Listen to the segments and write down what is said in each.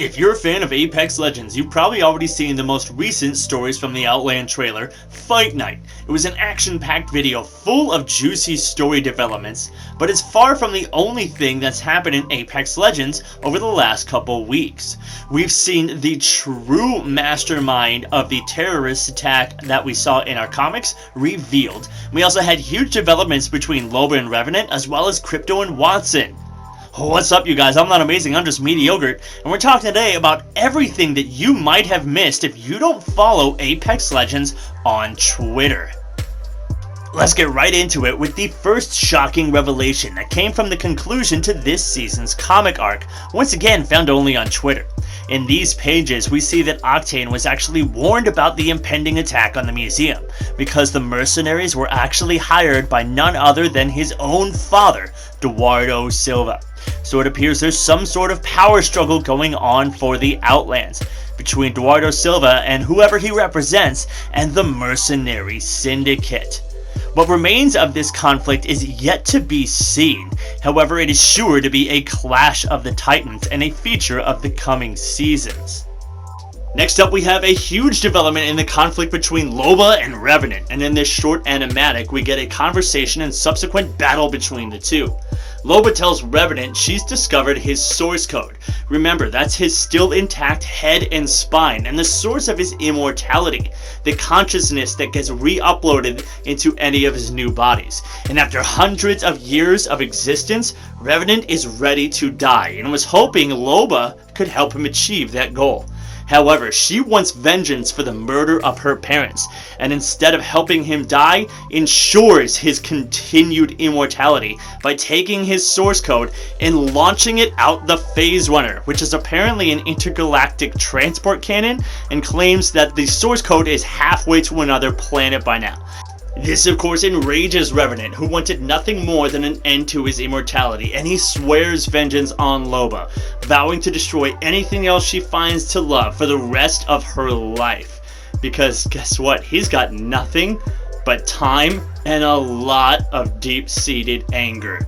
If you're a fan of Apex Legends, you've probably already seen the most recent stories from the Outland trailer, Fight Night. It was an action-packed video full of juicy story developments, but it's far from the only thing that's happened in Apex Legends over the last couple weeks. We've seen the true mastermind of the terrorist attack that we saw in our comics revealed. We also had huge developments between Loba and Revenant, as well as Crypto and Wattson. What's up, you guys? I'm not amazing, I'm just mediocre, and we're talking today about everything that you might have missed if you don't follow Apex Legends on Twitter. Let's get right into it with the first shocking revelation that came from the conclusion to this season's comic arc, once again found only on Twitter. In these pages, we see that Octane was actually warned about the impending attack on the museum, because the mercenaries were actually hired by none other than his own father, Eduardo Silva. So it appears there's some sort of power struggle going on for the Outlands, between Eduardo Silva and whoever he represents, and the mercenary syndicate. What remains of this conflict is yet to be seen. However, it is sure to be a clash of the titans and a feature of the coming seasons. Next up, we have a huge development in the conflict between Loba and Revenant, and in this short animatic we get a conversation and subsequent battle between the two. Loba tells Revenant she's discovered his source code. Remember, that's his still intact head and spine, and the source of his immortality, the consciousness that gets re-uploaded into any of his new bodies. And after hundreds of years of existence, Revenant is ready to die, and was hoping Loba could help him achieve that goal. However, she wants vengeance for the murder of her parents, and instead of helping him die, ensures his continued immortality by taking his source code and launching it out the Phase Runner, which is apparently an intergalactic transport cannon, and claims that the source code is halfway to another planet by now. This of course enrages Revenant, who wanted nothing more than an end to his immortality, and he swears vengeance on Loba, vowing to destroy anything else she finds to love for the rest of her life. Because guess what? He's got nothing but time and a lot of deep-seated anger.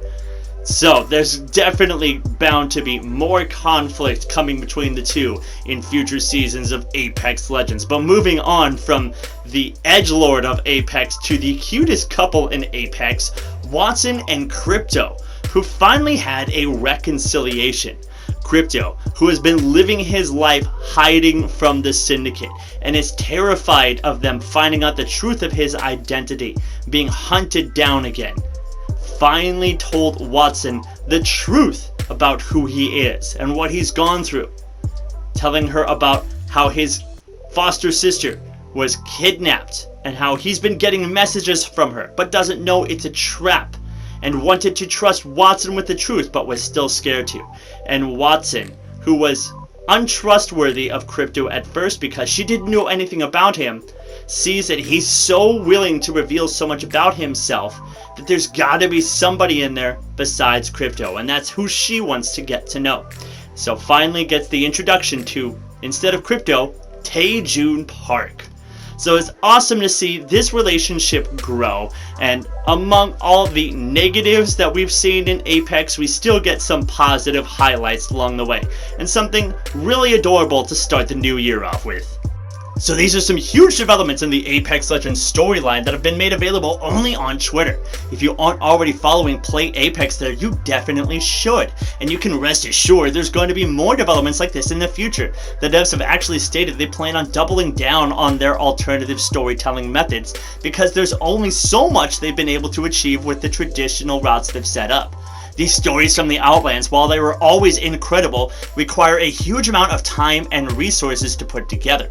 So there's definitely bound to be more conflict coming between the two in future seasons of Apex Legends. But moving on from the edgelord of Apex to the cutest couple in Apex, Wattson and Crypto, who finally had a reconciliation. Crypto, who has been living his life hiding from the syndicate and is terrified of them finding out the truth of his identity, being hunted down again, finally told Wattson the truth about who he is and what he's gone through, telling her about how his foster sister was kidnapped and how he's been getting messages from her but doesn't know it's a trap, and wanted to trust Wattson with the truth but was still scared to. And Wattson, who was untrustworthy of Crypto at first because she didn't know anything about him, sees that he's so willing to reveal so much about himself that there's gotta be somebody in there besides Crypto, and that's who she wants to get to know. So finally gets the introduction to, instead of Crypto, Tae-Jun Park. So it's awesome to see this relationship grow, and among all the negatives that we've seen in Apex, we still get some positive highlights along the way, and something really adorable to start the new year off with. So these are some huge developments in the Apex Legends storyline that have been made available only on Twitter. If you aren't already following Play Apex there, you definitely should. And you can rest assured there's going to be more developments like this in the future. The devs have actually stated they plan on doubling down on their alternative storytelling methods, because there's only so much they've been able to achieve with the traditional routes they've set up. These stories from the Outlands, while they were always incredible, require a huge amount of time and resources to put together.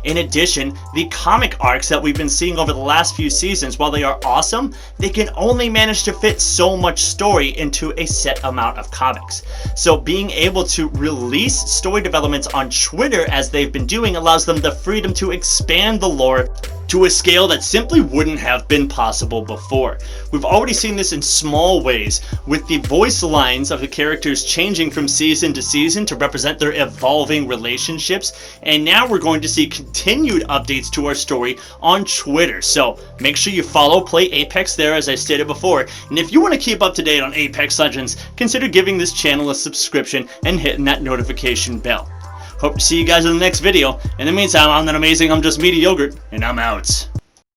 In addition, the comic arcs that we've been seeing over the last few seasons, while they are awesome, they can only manage to fit so much story into a set amount of comics. So being able to release story developments on Twitter as they've been doing allows them the freedom to expand the lore to a scale that simply wouldn't have been possible before. We've already seen this in small ways, with the voice lines of the characters changing from season to season to represent their evolving relationships, and now we're going to see continued updates to our story on Twitter. So make sure you follow Play Apex there, as I stated before, and if you want to keep up to date on Apex Legends, consider giving this channel a subscription and hitting that notification bell. Hope to see you guys in the next video. In the meantime, I'm not amazing, I'm just meaty yogurt, and I'm out.